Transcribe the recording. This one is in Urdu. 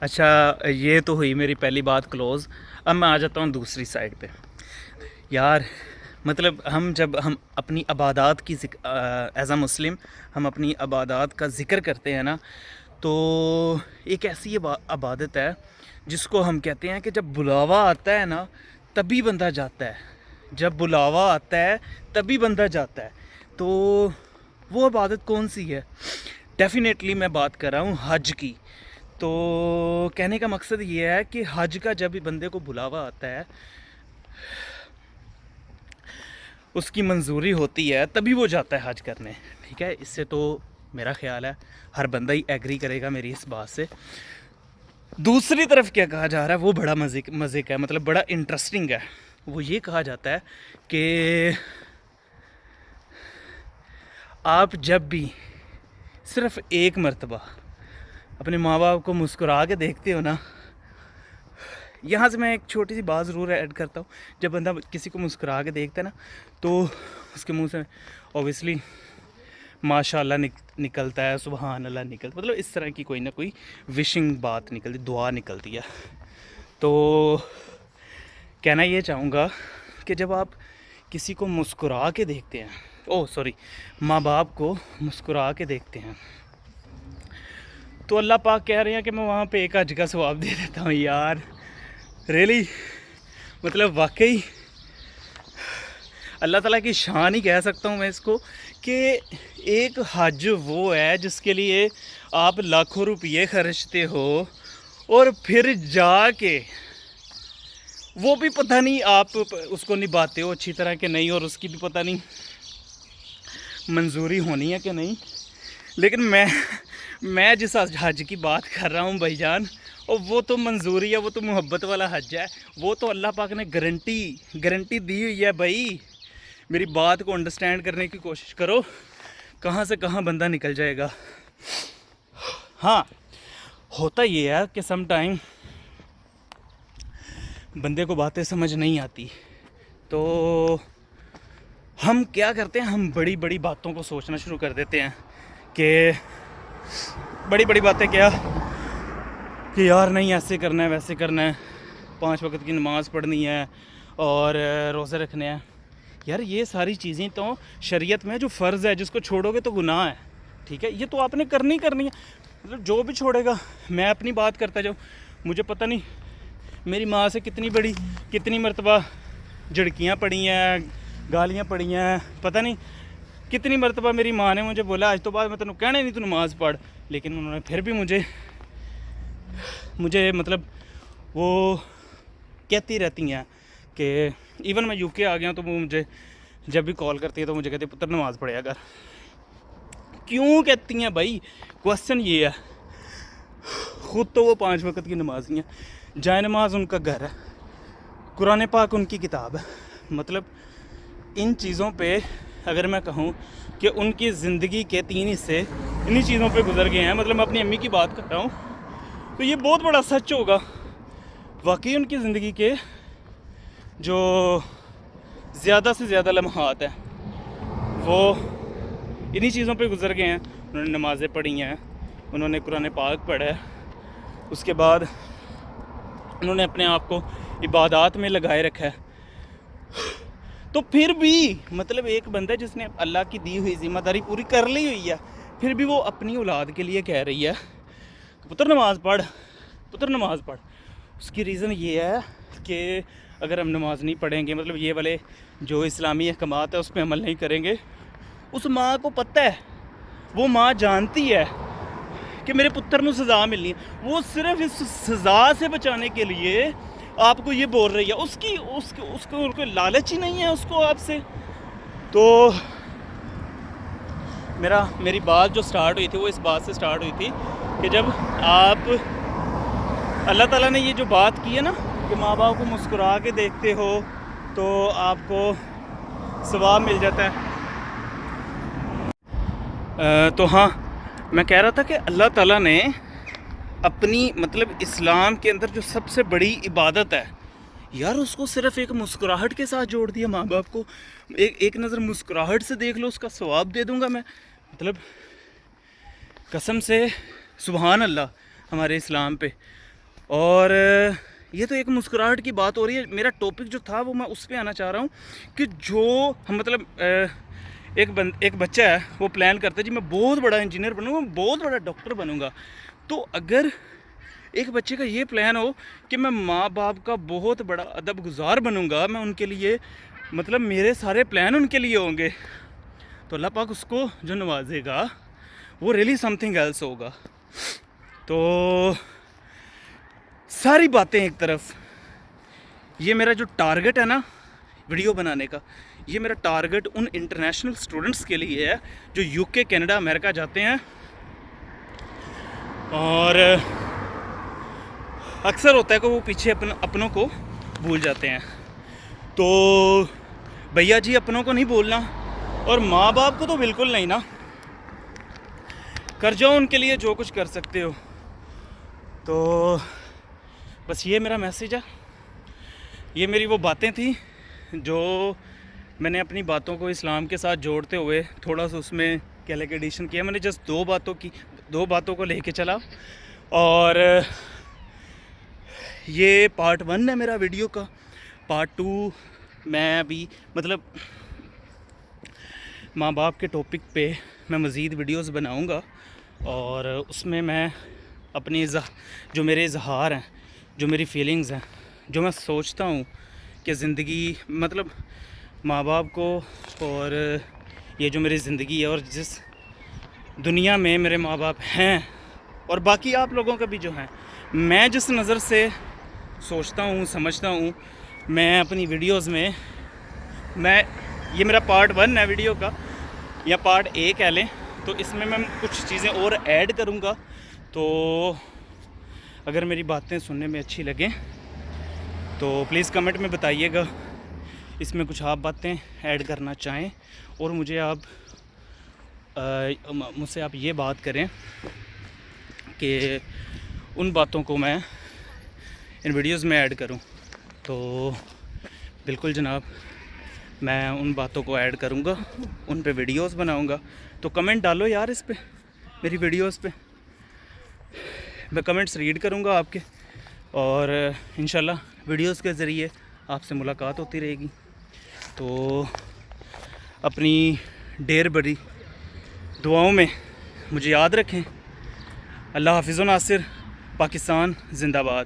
اچھا یہ تو ہوئی میری پہلی بات کلوز. اب میں آ جاتا ہوں دوسری سائڈ پہ. یار مطلب جب ہم اپنی عبادات کی ایز اے مسلم ہم اپنی عبادات کا ذکر کرتے ہیں نا، تو ایک ایسی عبادت ہے جس کو ہم کہتے ہیں کہ جب بلاوا آتا ہے نا تبھی بندہ جاتا ہے. جب بلاوا آتا ہے تبھی بندہ جاتا ہے. تو وہ عبادت کون سی ہے؟ ڈیفینیٹلی میں بات کر رہا ہوں حج کی. تو کہنے کا مقصد یہ ہے کہ حج کا جب بندے کو بلاوا آتا ہے، اس کی منظوری ہوتی ہے، تبھی وہ جاتا ہے حج کرنے. ٹھیک ہے، اس سے تو میرا خیال ہے ہر بندہ ہی ایگری کرے گا میری اس بات سے. دوسری طرف کیا کہا جا رہا ہے وہ بڑا مزے کا ہے، مطلب بڑا انٹرسٹنگ ہے. وہ یہ کہا جاتا ہے کہ آپ جب بھی صرف ایک مرتبہ اپنے ماں باپ کو مسکرا کے دیکھتے ہو نا، یہاں سے میں ایک چھوٹی سی بات ضرور ایڈ کرتا ہوں. جب بندہ کسی کو مسکرا کے دیکھتا ہے نا تو اس کے منہ سے اوبیسلی ماشاء اللہ نکلتا ہے، سبحان اللہ نکلتا، مطلب اس طرح کی کوئی نہ کوئی وشنگ بات نکلتی، دعا نکلتی ہے. تو کہنا یہ چاہوں گا کہ جب آپ کسی کو مسکرا کے دیکھتے ہیں، ماں باپ کو مسکرا کے دیکھتے ہیں، تو اللہ پاک کہہ رہے ہیں کہ میں وہاں پہ ایک حج کا ثواب دے دیتا ہوں. یار ریلی مطلب واقعی اللہ تعالیٰ کی شان ہی کہہ سکتا ہوں میں اس کو، کہ ایک حج وہ ہے جس کے لیے آپ لاکھوں روپیے خرچتے ہو اور پھر جا کے وہ بھی پتہ نہیں آپ اس کو نبھاتے ہو اچھی طرح کہ نہیں، اور اس کی بھی پتہ نہیں منظوری ہونی ہے کہ نہیں. لیکن میں جس حج کی بات کر رہا ہوں بھائی جان، اور وہ تو منظوری ہے، وہ تو محبت والا حج ہے. وہ تو اللہ پاک نے گارنٹی دی ہوئی ہے. بھائی میری بات کو انڈرسٹینڈ کرنے کی کوشش کرو، کہاں سے کہاں بندہ نکل جائے گا. ہاں ہوتا یہ ہے کہ سم ٹائم بندے کو باتیں سمجھ نہیں آتی، تو ہم کیا کرتے ہیں، ہم بڑی بڑی باتوں کو سوچنا شروع کر دیتے ہیں. کہ بڑی بڑی باتیں کیا کہ یار نہیں ایسے کرنا ہے، ویسے کرنا ہے، 5 وقت کی نماز پڑھنی ہے اور روزے رکھنے ہیں. یار یہ ساری چیزیں تو شریعت میں جو فرض ہے، جس کو چھوڑو گے تو گناہ ہے. ٹھیک ہے، یہ تو آپ نے کرنی ہے. مطلب جو بھی چھوڑے گا، میں اپنی بات کرتا جاؤں، مجھے پتہ نہیں میری ماں سے کتنی مرتبہ جھڑکیاں پڑی ہیں، گالیاں پڑی ہیں، پتہ نہیں کتنی مرتبہ میری ماں نے مجھے بولا آج تو بعد میں تینوں کہنا نہیں تو نماز پڑھ. لیکن انہوں نے پھر بھی مجھے مطلب وہ کہتی رہتی ہیں کہ ایون میں UK آ گیا تو وہ مجھے جب بھی کال کرتی ہے تو مجھے کہتی ہے پتر نماز پڑھیا کر. کیوں کہتی ہیں بھائی؟ کوسچن یہ ہے، خود تو وہ 5 وقت کی نماز ہیں، جائے نماز ان کا گھر ہے، قرآن پاک ان کی کتاب ہے. مطلب ان چیزوں پہ اگر میں کہوں کہ ان کی زندگی کے 3 حصے انہی چیزوں پہ گزر گئے ہیں، مطلب میں اپنی امی کی بات کر رہا ہوں، تو یہ بہت بڑا سچ ہوگا. واقعی ان کی زندگی کے جو زیادہ سے زیادہ لمحات ہیں وہ انہی چیزوں پہ گزر گئے ہیں. انہوں نے نمازیں پڑھی ہیں، انہوں نے قرآن پاک پڑھا ہے، اس کے بعد انہوں نے اپنے آپ کو عبادات میں لگائے رکھا ہے. تو پھر بھی مطلب ایک بندہ جس نے اللہ کی دی ہوئی ذمہ داری پوری کر لی ہوئی ہے، پھر بھی وہ اپنی اولاد کے لیے کہہ رہی ہے کہ پتر نماز پڑھ. اس کی ریزن یہ ہے کہ اگر ہم نماز نہیں پڑھیں گے، مطلب یہ والے جو اسلامی احکامات ہیں اس پہ عمل نہیں کریں گے، اس ماں کو پتہ ہے، وہ ماں جانتی ہے کہ میرے پتر کو سزا ملنی ہے، وہ صرف اس سزا سے بچانے کے لیے آپ کو یہ بول رہی ہے. اس کو لالچ ہی نہیں ہے اس کو آپ سے. تو میری بات جو سٹارٹ ہوئی تھی وہ اس بات سے سٹارٹ ہوئی تھی کہ جب آپ اللہ تعالیٰ نے یہ جو بات کی ہے نا کہ ماں باپ کو مسکرا کے دیکھتے ہو تو آپ کو ثواب مل جاتا ہے. تو ہاں میں کہہ رہا تھا کہ اللہ تعالیٰ نے اپنی مطلب اسلام کے اندر جو سب سے بڑی عبادت ہے یار، اس کو صرف ایک مسکراہٹ کے ساتھ جوڑ دیا. ماں باپ کو ایک نظر مسکراہٹ سے دیکھ لو، اس کا ثواب دے دوں گا میں. مطلب قسم سے سبحان اللہ ہمارے اسلام پہ. اور یہ تو ایک مسکراہٹ کی بات ہو رہی ہے. میرا ٹاپک جو تھا وہ میں اس پہ آنا چاہ رہا ہوں کہ جو مطلب ایک بچہ ہے وہ پلان کرتا ہے جی میں بہت بڑا انجینئر بنوں گا, بہت بڑا ڈاکٹر بنوں گا. تو اگر ایک بچے کا یہ پلان ہو کہ میں ماں باپ کا بہت بڑا ادب گزار بنوں گا, میں ان کے لیے مطلب میرے سارے پلان ان کے لیے ہوں گے, تو اللہ پاک اس کو جو نوازے گا وہ ریلی سم تھنگ ایلس ہوگا. تو ساری باتیں ایک طرف, یہ میرا جو ٹارگٹ ہے نا ویڈیو بنانے کا, یہ میرا ٹارگٹ ان انٹرنیشنل اسٹوڈنٹس کے لیے ہے جو یو کے, کینیڈا, امریکہ جاتے ہیں. اور اکثر ہوتا ہے کہ وہ پیچھے اپنوں کو بھول جاتے ہیں. تو بھیا جی اپنوں کو نہیں بھولنا, اور ماں باپ کو تو بالکل نہیں نا, کر جاؤ ان کے لیے جو کچھ کر سکتے ہو. تو بس یہ میرا میسیج ہے, یہ میری وہ باتیں تھیں جو میں نے اپنی باتوں کو اسلام کے ساتھ جوڑتے ہوئے تھوڑا سا اس میں کیلیکیڈیشن کیا. میں نے جسٹ دو باتوں کو لے کے چلا, اور یہ پارٹ 1 ہے میرا ویڈیو کا. پارٹ 2 میں ابھی مطلب ماں باپ کے ٹاپک پہ میں مزید ویڈیوز بناؤں گا, اور اس میں اپنی جو میرے اظہار ہیں, جو میری فیلنگز ہیں, جو میں سوچتا ہوں کہ زندگی مطلب ماں باپ کو, اور یہ جو میری زندگی ہے, اور جس دنیا میں میرے ماں باپ ہیں اور باقی آپ لوگوں کا بھی جو ہیں, میں جس نظر سے سوچتا ہوں, سمجھتا ہوں, میں اپنی ویڈیوز میں یہ میرا پارٹ 1 ہے ویڈیو کا, یا پارٹ 1 کہہ لیں. تو اس میں کچھ چیزیں اور ایڈ کروں گا. تو اگر میری باتیں سننے میں اچھی لگیں تو پلیز کمنٹ میں بتائیے گا اس میں کچھ آپ باتیں ایڈ کرنا چاہیں, اور مجھ سے آپ یہ بات کریں کہ ان باتوں کو میں ان ویڈیوز میں ایڈ کروں. تو بالکل جناب, میں ان باتوں کو ایڈ کروں گا, ان پہ ویڈیوز بناؤں گا. تو کمنٹ ڈالو یار اس پہ, میری ویڈیوز پہ میں کمنٹس ریڈ کروں گا آپ کے, اور انشاءاللہ ویڈیوز کے ذریعے آپ سے ملاقات ہوتی رہے گی. تو اپنی ڈھیر بڑی دعاؤں میں مجھے یاد رکھیں. اللہ حافظ و ناصر. پاکستان زندہ باد.